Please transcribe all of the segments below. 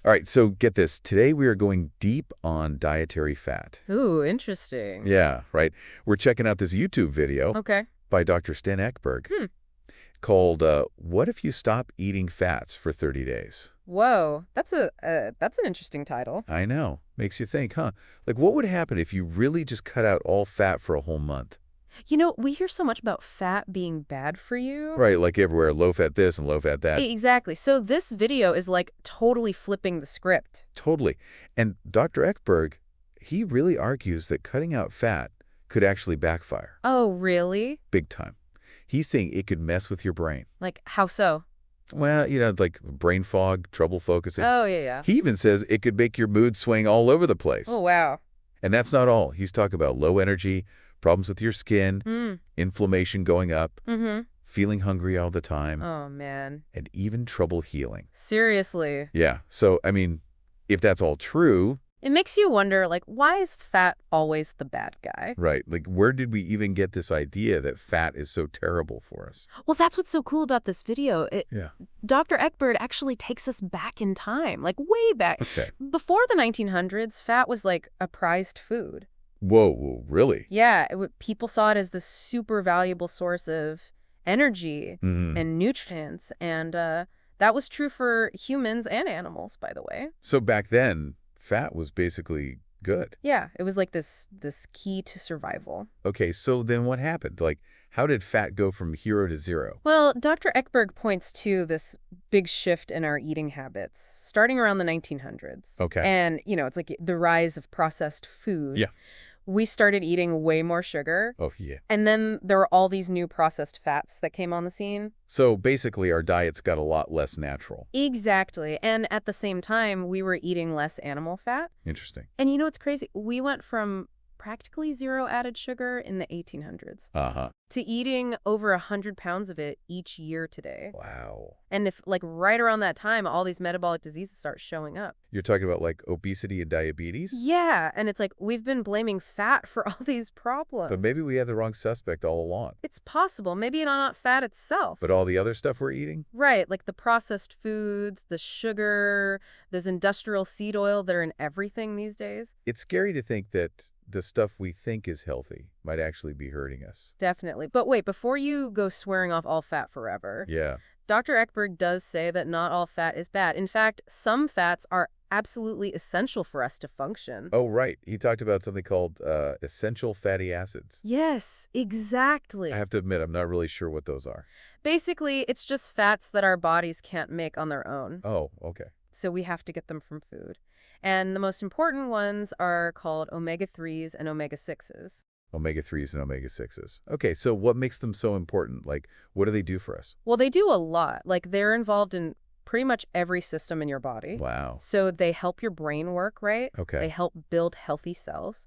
All right, so get this. Today we are going deep on dietary fat. Ooh, interesting. Yeah, right. We're checking out this YouTube video Okay. by Dr. Sten Ekberg called What If You Stop Eating Fats for 30 Days? Whoa, that's an interesting title. I know. Makes you think, huh? Like, what would happen if you really just cut out all fat for a whole month? You know, we hear so much about fat being bad for you. Right, like everywhere, low-fat this and low-fat that. Exactly. So this video is like totally flipping the script. Totally. And Dr. Ekberg, he really argues that cutting out fat could actually backfire. Oh, really? Big time. He's saying it could mess with your brain. Like, how so? Well, like brain fog, trouble focusing. Oh, yeah. He even says it could make your mood swing all over the place. Oh, wow. And that's not all. He's talking about low energy, problems with your skin, inflammation going up, feeling hungry all the time, Oh, man. and even trouble healing. Seriously. Yeah. So, I mean, if that's all true, It makes you wonder, like, why is fat always the bad guy? right, like where did we even get this idea that fat is so terrible for us? Well, that's what's so cool about this video. Yeah. Dr. Ekberg actually takes us back in time, like way back. Okay. Before the 1900s, fat was like a prized food. Whoa, really? Yeah, people saw it as this super valuable source of energy and nutrients, and that was true for humans and animals, by the way. So back then, fat was basically good. Yeah, it was like this key to survival. Okay, so then what happened? Like, how did fat go from hero to zero? Well, Dr. Ekberg points to this big shift in our eating habits, starting around the 1900s. Okay. And, it's like the rise of processed food. Yeah. We started eating way more sugar. Oh, yeah. And then there were all these new processed fats that came on the scene. So basically, our diets got a lot less natural. Exactly. And at the same time, we were eating less animal fat. Interesting. And you know what's crazy? We went from practically zero added sugar in the 1800s Uh-huh. to eating over 100 pounds of it each year today. Wow. And if, like, right around that time, all these metabolic diseases start showing up. You're talking about, like, obesity and diabetes? Yeah. And it's like, we've been blaming fat for all these problems. But maybe we had the wrong suspect all along. It's possible. Maybe not fat itself. But all the other stuff we're eating? Right, like the processed foods, the sugar, there's industrial seed oil that are in everything these days. It's scary to think that the stuff we think is healthy might actually be hurting us. Definitely. But wait, before you go swearing off all fat forever, Yeah. Dr. Ekberg does say that not all fat is bad. In fact, some fats are absolutely essential for us to function. Oh, right. He talked about something called essential fatty acids. Yes, exactly. I have to admit, I'm not really sure what those are. Basically, it's just fats that our bodies can't make on their own. Oh, okay. So we have to get them from food. And the most important ones are called omega-3s and omega-6s. Omega-3s and omega-6s. Okay, so what makes them so important? Like, what do they do for us? Well, they do a lot. Like, they're involved in pretty much every system in your body. Wow. So they help your brain work, right? Okay. They help build healthy cells.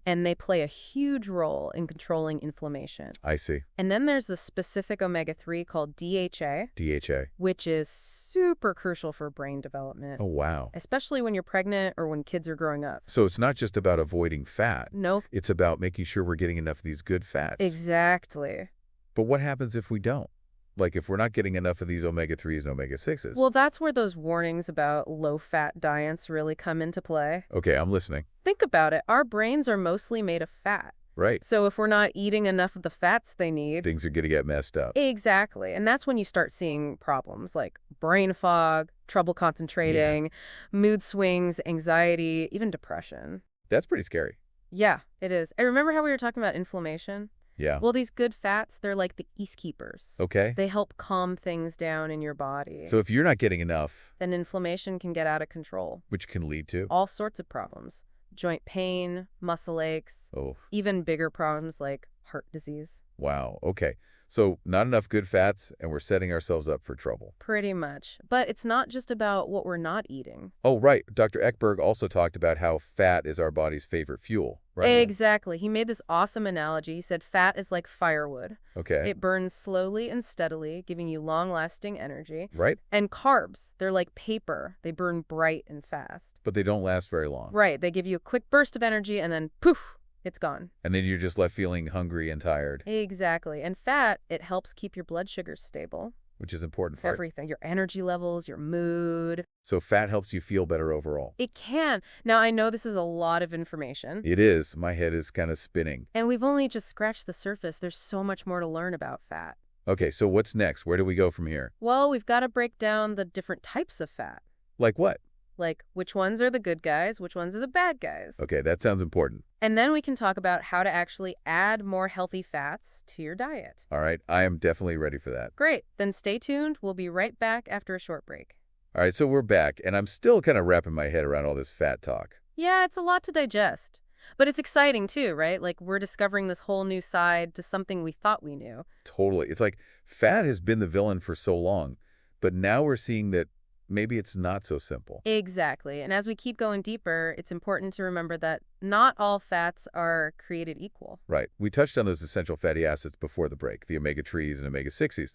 And they play a huge role in controlling inflammation. I see. And then there's the specific omega-3 called DHA, DHA. which is super crucial for brain development. Oh, wow. Especially when you're pregnant or when kids are growing up. So it's not just about avoiding fat. Nope. It's about making sure we're getting enough of these good fats. Exactly. But what happens if we don't? Like, if we're not getting enough of these omega-3s and omega-6s? Well, that's where those warnings about low-fat diets really come into play. Okay, I'm listening. Think about it. Our brains are mostly made of fat. Right. So if we're not eating enough of the fats they need... Things are going to get messed up. Exactly. And that's when you start seeing problems like brain fog, trouble concentrating, mood swings, anxiety, even depression. That's pretty scary. Yeah, it is. And remember how we were talking about inflammation? Yeah. Well, these good fats, they're like the peacekeepers. Okay. They help calm things down in your body. So if you're not getting enough... Then inflammation can get out of control. Which can lead to? All sorts of problems. Joint pain, muscle aches, Oh. even bigger problems like heart disease. Wow. Okay. So not enough good fats, and we're setting ourselves up for trouble. Pretty much. But it's not just about what we're not eating. Oh, right. Dr. Ekberg also talked about how fat is our body's favorite fuel, right? Exactly. He made this awesome analogy. He said fat is like firewood. Okay. It burns slowly and steadily, giving you long-lasting energy. Right? And carbs, they're like paper. They burn bright and fast. But they don't last very long. Right. They give you a quick burst of energy and then poof, it's gone. And then you're just left feeling hungry and tired. Exactly. And fat, it helps keep your blood sugars stable. which is important for everything. Your energy levels, your mood. So fat helps you feel better overall. It can. Now, I know this is a lot of information. It is. My head is kind of spinning. And we've only just scratched the surface. There's so much more to learn about fat. Okay, so what's next? Where do we go from here? Well, we've got to break down the different types of fat. Like what? Like, which ones are the good guys, which ones are the bad guys. Okay, that sounds important. And then we can talk about how to actually add more healthy fats to your diet. All right, I am definitely ready for that. Great. Then stay tuned. We'll be right back after a short break. All right, so we're back, and I'm still kind of wrapping my head around all this fat talk. Yeah, it's a lot to digest. But it's exciting too, right? Like, we're discovering this whole new side to something we thought we knew. Totally. It's like fat has been the villain for so long, but now we're seeing that maybe it's not so simple. Exactly. And as we keep going deeper, it's important to remember that not all fats are created equal. Right. We touched on those essential fatty acids before the break, the omega-3s and omega-6s.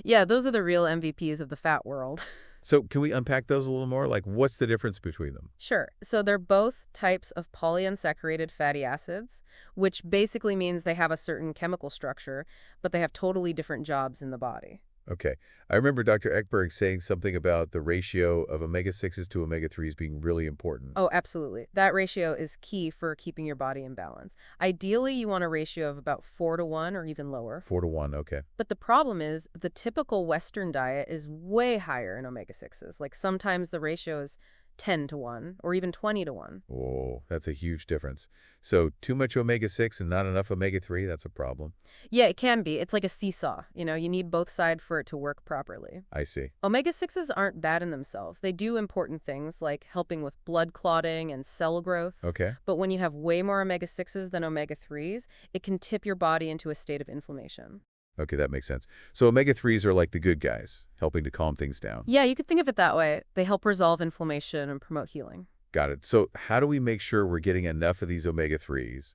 Yeah, those are the real MVPs of the fat world. So can we unpack those a little more? Like, what's the difference between them? Sure. So they're both types of polyunsaturated fatty acids, which basically means they have a certain chemical structure, but they have totally different jobs in the body. Okay. I remember Dr. Ekberg saying something about the ratio of omega-6s to omega-3s being really important. Oh, absolutely. That ratio is key for keeping your body in balance. Ideally, you want a ratio of about 4-to-1 or even lower. 4-to-1, okay. But the problem is the typical Western diet is way higher in omega-6s. Like sometimes the ratio is 10-to-1 or even 20-to-1. Oh, that's a huge difference. So too much omega-6 and not enough omega-3, that's a problem. Yeah, it can be. It's like a seesaw. You know, you need both sides for it to work properly. I see. Omega-6s aren't bad in themselves. They do important things like helping with blood clotting and cell growth. Okay. But when you have way more omega-6s than omega-3s, it can tip your body into a state of inflammation. Okay, that makes sense. So omega-3s are like the good guys, helping to calm things down. Yeah, you could think of it that way. They help resolve inflammation and promote healing. Got it. So how do we make sure we're getting enough of these omega-3s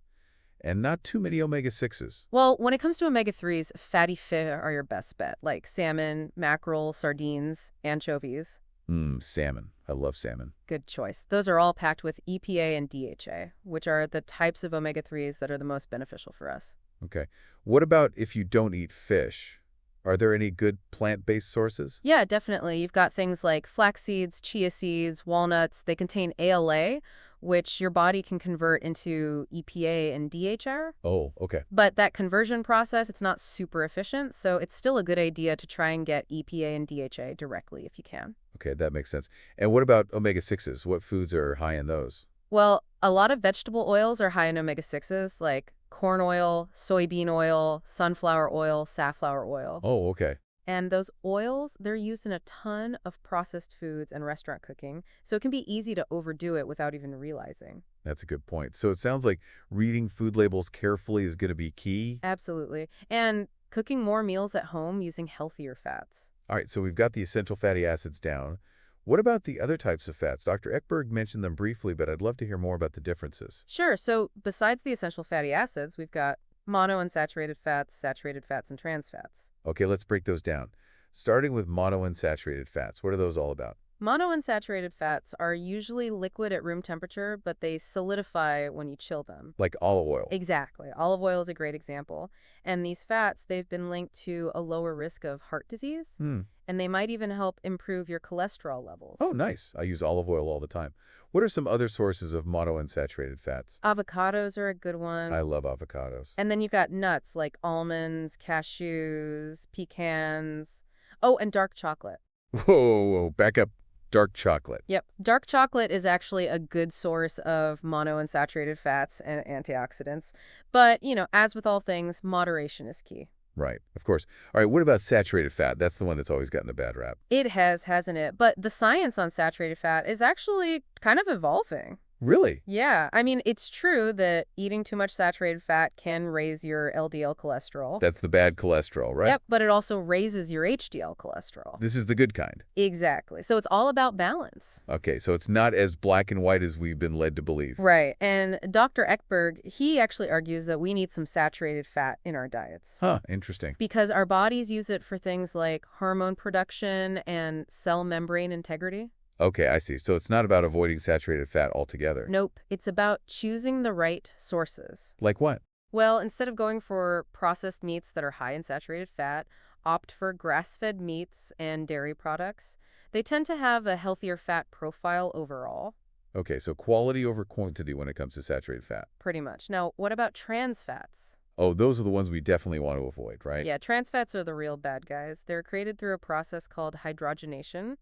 and not too many omega-6s? Well, when it comes to omega-3s, fatty fish are your best bet, like salmon, mackerel, sardines, anchovies. Salmon. I love salmon. Good choice. Those are all packed with EPA and DHA, which are the types of omega-3s that are the most beneficial for us. Okay. What about if you don't eat fish? Are there any good plant-based sources? Yeah, definitely. You've got things like flax seeds, chia seeds, walnuts. They contain ALA, which your body can convert into EPA and DHA. Oh, okay. But that conversion process, it's not super efficient, so it's still a good idea to try and get EPA and DHA directly if you can. Okay, that makes sense. And what about omega-6s? What foods are high in those? Well, a lot of vegetable oils are high in omega-6s, like corn oil, soybean oil, sunflower oil, safflower oil. Oh, okay. And those oils, they're used in a ton of processed foods and restaurant cooking, so it can be easy to overdo it without even realizing. That's a good point. So it sounds like reading food labels carefully is going to be key. Absolutely. And cooking more meals at home using healthier fats. All right, so we've got the essential fatty acids down. What about the other types of fats? Dr. Ekberg mentioned them briefly, but I'd love to hear more about the differences. Sure. So besides the essential fatty acids, we've got monounsaturated fats, saturated fats, and trans fats. Okay, let's break those down. Starting with monounsaturated fats, what are those all about? Monounsaturated fats are usually liquid at room temperature, but they solidify when you chill them. Like olive oil. Exactly. Olive oil is a great example. And these fats, they've been linked to a lower risk of heart disease, and they might even help improve your cholesterol levels. Oh, nice. I use olive oil all the time. What are some other sources of monounsaturated fats? Avocados are a good one. I love avocados. And then you've got nuts like almonds, cashews, pecans. Oh, and dark chocolate. Whoa, back up. Dark chocolate. Yep. Dark chocolate is actually a good source of monounsaturated fats and antioxidants. But, you know, as with all things, moderation is key. Right, of course. All right, what about saturated fat? That's the one that's always gotten a bad rap. It has, hasn't it? But the science on saturated fat is actually kind of evolving. Really? Yeah. I mean, it's true that eating too much saturated fat can raise your LDL cholesterol. That's the bad cholesterol, right? Yep, but it also raises your HDL cholesterol. This is the good kind. Exactly. So it's all about balance. Okay, so it's not as black and white as we've been led to believe. Right. And Dr. Ekberg, he actually argues that we need some saturated fat in our diets. Huh, interesting. Because our bodies use it for things like hormone production and cell membrane integrity. Okay, I see. So it's not about avoiding saturated fat altogether. Nope. It's about choosing the right sources. Like what? Well, instead of going for processed meats that are high in saturated fat, opt for grass-fed meats and dairy products. They tend to have a healthier fat profile overall. Okay, so quality over quantity when it comes to saturated fat. Pretty much. Now, what about trans fats? Oh, those are the ones we definitely want to avoid, right? Yeah, trans fats are the real bad guys. They're created through a process called hydrogenation,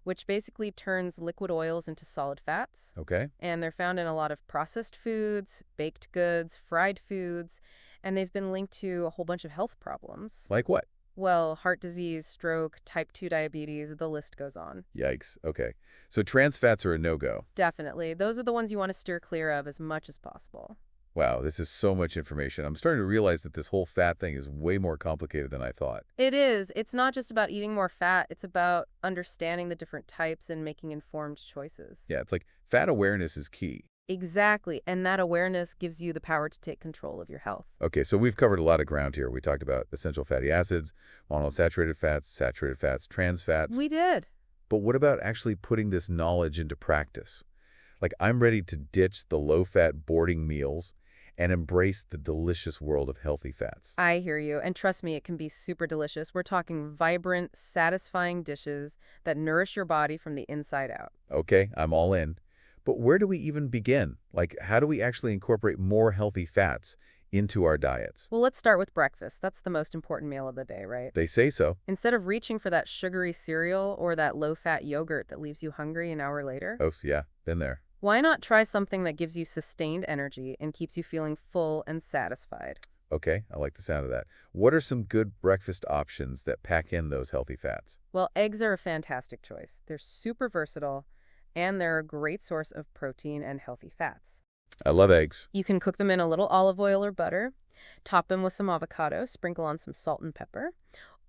which basically turns liquid oils into solid fats. Okay. And they're found in a lot of processed foods, baked goods, fried foods, and they've been linked to a whole bunch of health problems. Like what? Well, heart disease, stroke, type 2 diabetes, the list goes on. Yikes. Okay. So trans fats are a no-go. Definitely. Those are the ones you want to steer clear of as much as possible. Wow, this is so much information. I'm starting to realize that this whole fat thing is way more complicated than I thought. It is. It's not just about eating more fat. It's about understanding the different types and making informed choices. Yeah, it's like fat awareness is key. Exactly. And that awareness gives you the power to take control of your health. Okay, so we've covered a lot of ground here. We talked about essential fatty acids, monounsaturated fats, trans fats. We did. But what about actually putting this knowledge into practice? Like, I'm ready to ditch the low-fat boarding meals and embrace the delicious world of healthy fats. I hear you. And trust me, it can be super delicious. We're talking vibrant, satisfying dishes that nourish your body from the inside out. Okay, I'm all in. But where do we even begin? Like, how do we actually incorporate more healthy fats into our diets? Well, let's start with breakfast. That's the most important meal of the day, right? They say so. Instead of reaching for that sugary cereal or that low-fat yogurt that leaves you hungry an hour later, Oh, yeah, been there. why not try something that gives you sustained energy and keeps you feeling full and satisfied? Okay, I like the sound of that. What are some good breakfast options that pack in those healthy fats? Well, eggs are a fantastic choice. They're super versatile, and they're a great source of protein and healthy fats. I love eggs. You can cook them in a little olive oil or butter, top them with some avocado, sprinkle on some salt and pepper.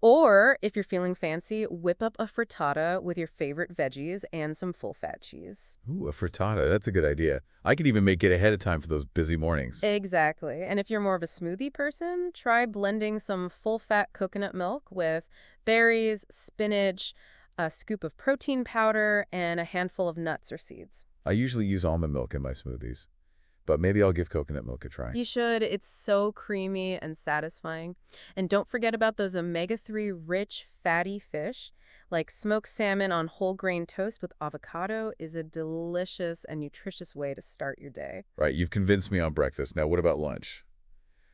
Or, if you're feeling fancy, whip up a frittata with your favorite veggies and some full-fat cheese. Ooh, a frittata. That's a good idea. I could even make it ahead of time for those busy mornings. Exactly. And if you're more of a smoothie person, try blending some full-fat coconut milk with berries, spinach, a scoop of protein powder, and a handful of nuts or seeds. I usually use almond milk in my smoothies, but maybe I'll give coconut milk a try. You should. It's so creamy and satisfying. And don't forget about those omega-3 rich fatty fish. Like smoked salmon on whole grain toast with avocado is a delicious and nutritious way to start your day. Right, you've convinced me on breakfast. Now what about lunch?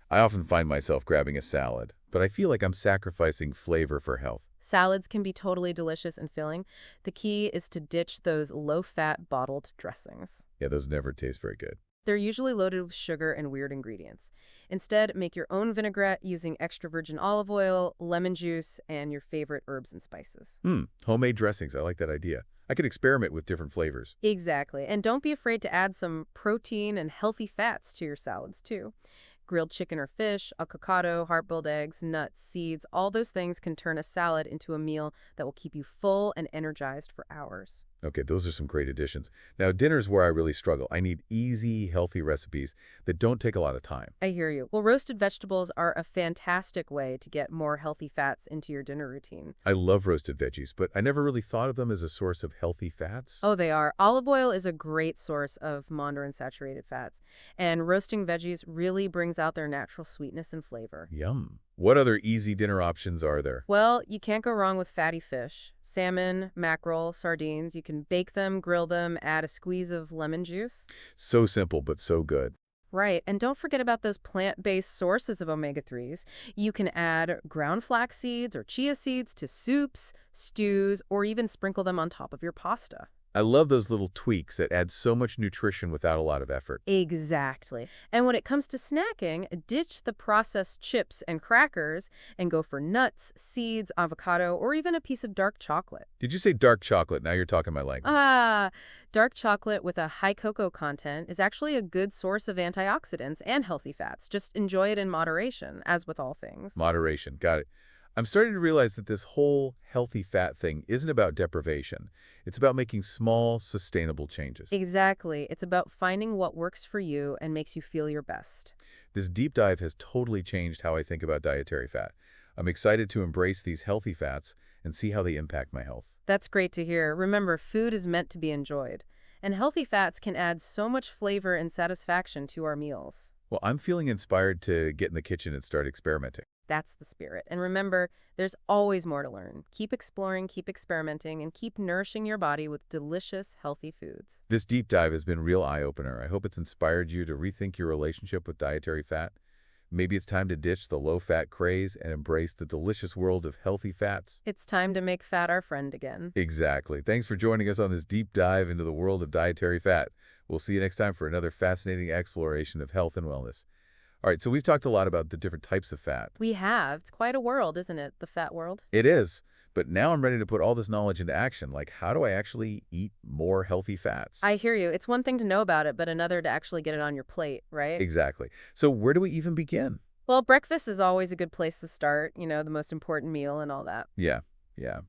I often find myself grabbing a salad, but I feel like I'm sacrificing flavor for health. Salads can be totally delicious and filling. The key is to ditch those low-fat bottled dressings. Yeah, those never taste very good. They're usually loaded with sugar and weird ingredients. Instead, make your own vinaigrette using extra virgin olive oil, lemon juice, and your favorite herbs and spices. Homemade dressings. I like that idea. I could experiment with different flavors. Exactly. And don't be afraid to add some protein and healthy fats to your salads, too. Grilled chicken or fish, avocado, hard-boiled eggs, nuts, seeds, all those things can turn a salad into a meal that will keep you full and energized for hours. Okay, those are some great additions. Now, dinner's where I really struggle. I need easy, healthy recipes that don't take a lot of time. I hear you. Well, roasted vegetables are a fantastic way to get more healthy fats into your dinner routine. I love roasted veggies, but I never really thought of them as a source of healthy fats. Oh, they are. Olive oil is a great source of monounsaturated fats, and roasting veggies really brings out their natural sweetness and flavor. Yum. What other easy dinner options are there? Well, you can't go wrong with fatty fish. Salmon, mackerel, sardines. You can bake them, grill them, add a squeeze of lemon juice. So simple, but so good. Right, and don't forget about those plant-based sources of omega-3s. You can add ground flax seeds or chia seeds to soups, stews, or even sprinkle them on top of your pasta. I love those little tweaks that add so much nutrition without a lot of effort. Exactly. And when it comes to snacking, ditch the processed chips and crackers and go for nuts, seeds, avocado, or even a piece of dark chocolate. Did you say dark chocolate? Now you're talking my language. Dark chocolate with a high cocoa content is actually a good source of antioxidants and healthy fats. Just enjoy it in moderation, as with all things. Moderation. Got it. I'm starting to realize that this whole healthy fat thing isn't about deprivation. It's about making small, sustainable changes. Exactly. It's about finding what works for you and makes you feel your best. This deep dive has totally changed how I think about dietary fat. I'm excited to embrace these healthy fats and see how they impact my health. That's great to hear. Remember, food is meant to be enjoyed, and healthy fats can add so much flavor and satisfaction to our meals. Well, I'm feeling inspired to get in the kitchen and start experimenting. That's the spirit. And remember, there's always more to learn. Keep exploring, keep experimenting, and keep nourishing your body with delicious, healthy foods. This deep dive has been a real eye-opener. I hope it's inspired you to rethink your relationship with dietary fat. Maybe it's time to ditch the low-fat craze and embrace the delicious world of healthy fats. It's time to make fat our friend again. Exactly. Thanks for joining us on this deep dive into the world of dietary fat. We'll see you next time for another fascinating exploration of health and wellness. All right, so we've talked a lot about the different types of fat. We have. It's quite a world, isn't it? The fat world. It is. But now I'm ready to put all this knowledge into action. Like, how do I actually eat more healthy fats? I hear you. It's one thing to know about it, but another to actually get it on your plate, right? Exactly. So where do we even begin? Well, breakfast is always a good place to start, the most important meal and all that. Yeah.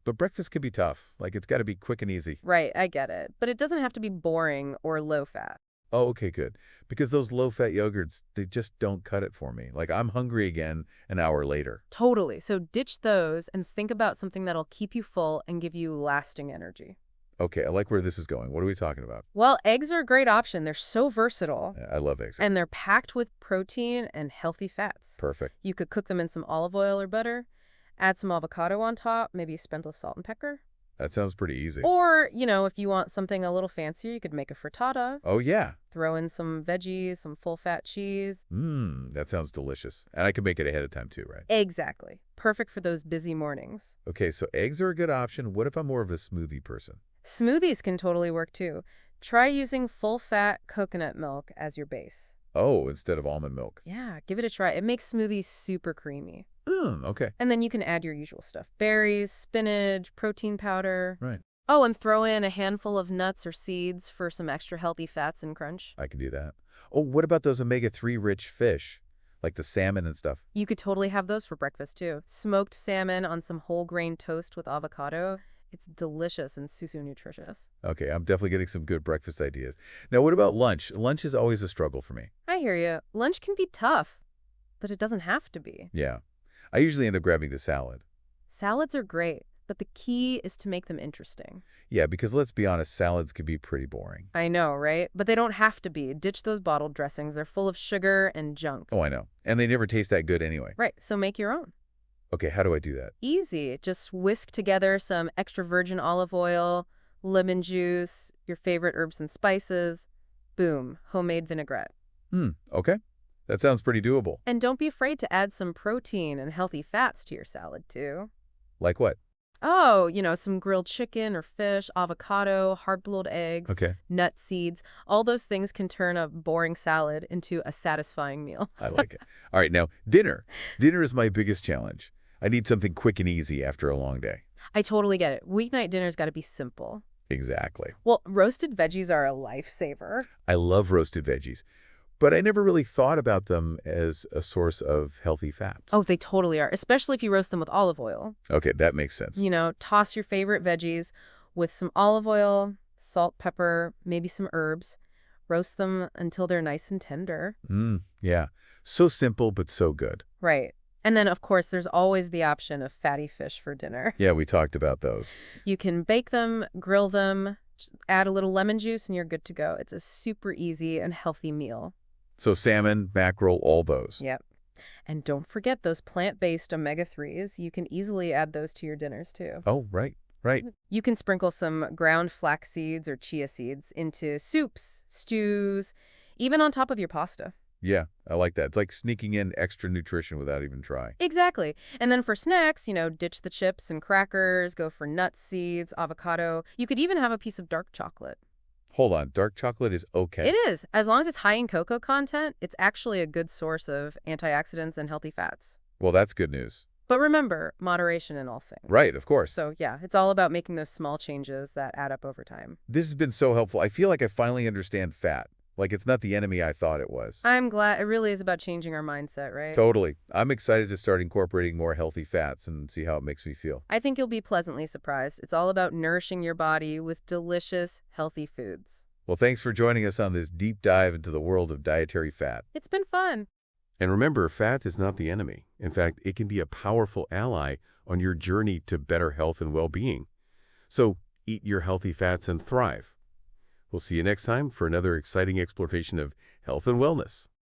But breakfast can be tough. Like, it's got to be quick and easy. Right, I get it. But it doesn't have to be boring or low fat. Oh, okay, good. Because those low-fat yogurts, they just don't cut it for me. Like, I'm hungry again an hour later. Totally. So ditch those and think about something that'll keep you full and give you lasting energy. Okay, I like where this is going. What are we talking about? Well, eggs are a great option. They're so versatile. I love eggs. And they're packed with protein and healthy fats. Perfect. You could cook them in some olive oil or butter, add some avocado on top, maybe a sprinkle of salt and pepper. That sounds pretty easy. Or, if you want something a little fancier, you could make a frittata. Oh, yeah. Throw in some veggies, some full-fat cheese. That sounds delicious. And I can make it ahead of time too, right? Exactly. Perfect for those busy mornings. Okay, so eggs are a good option. What if I'm more of a smoothie person? Smoothies can totally work too. Try using full-fat coconut milk as your base. Oh, instead of almond milk. Yeah, give it a try. It makes smoothies super creamy. Okay. And then you can add your usual stuff. Berries, spinach, protein powder. Right. Oh, and throw in a handful of nuts or seeds for some extra healthy fats and crunch. I can do that. Oh, what about those omega-3 rich fish? Like the salmon and stuff? You could totally have those for breakfast too. Smoked salmon on some whole grain toast with avocado. It's delicious and super nutritious. Okay, I'm definitely getting some good breakfast ideas. Now, what about lunch? Lunch is always a struggle for me. I hear you. Lunch can be tough, but it doesn't have to be. Yeah. I usually end up grabbing the salad. Salads are great, but the key is to make them interesting. Yeah, because let's be honest, salads can be pretty boring. I know, right? But they don't have to be. Ditch those bottled dressings. They're full of sugar and junk. Oh, I know. And they never taste that good anyway. Right, so make your own. Okay, how do I do that? Easy. Just whisk together some extra virgin olive oil, lemon juice, your favorite herbs and spices. Boom, homemade vinaigrette. Okay. That sounds pretty doable. And don't be afraid to add some protein and healthy fats to your salad, too. Like what? Oh, some grilled chicken or fish, avocado, hard-boiled eggs, Okay. nut seeds. All those things can turn a boring salad into a satisfying meal. I like it. All right, now, dinner. Dinner is my biggest challenge. I need something quick and easy after a long day. I totally get it. Weeknight dinner's got to be simple. Exactly. Well, roasted veggies are a lifesaver. I love roasted veggies, but I never really thought about them as a source of healthy fats. Oh, they totally are, especially if you roast them with olive oil. Okay, that makes sense. Toss your favorite veggies with some olive oil, salt, pepper, maybe some herbs. Roast them until they're nice and tender. Yeah. So simple, but so good. Right. And then, of course, there's always the option of fatty fish for dinner. Yeah, we talked about those. You can bake them, grill them, add a little lemon juice, and you're good to go. It's a super easy and healthy meal. So salmon, mackerel, all those. Yep. And don't forget those plant-based omega-3s. You can easily add those to your dinners, too. Oh, right. You can sprinkle some ground flax seeds or chia seeds into soups, stews, even on top of your pasta. Yeah, I like that. It's like sneaking in extra nutrition without even trying. Exactly. And then for snacks, ditch the chips and crackers, go for nuts, seeds, avocado. You could even have a piece of dark chocolate. Hold on, dark chocolate is okay? It is. As long as it's high in cocoa content, it's actually a good source of antioxidants and healthy fats. Well, that's good news. But remember, moderation in all things. Right, of course. So yeah, it's all about making those small changes that add up over time. This has been so helpful. I feel like I finally understand fat. Like it's not the enemy I thought it was. I'm glad. It really is about changing our mindset, right? Totally. I'm excited to start incorporating more healthy fats and see how it makes me feel. I think you'll be pleasantly surprised. It's all about nourishing your body with delicious, healthy foods. Well, thanks for joining us on this deep dive into the world of dietary fat. It's been fun. And remember, fat is not the enemy. In fact, it can be a powerful ally on your journey to better health and well-being. So eat your healthy fats and thrive. We'll see you next time for another exciting exploration of health and wellness.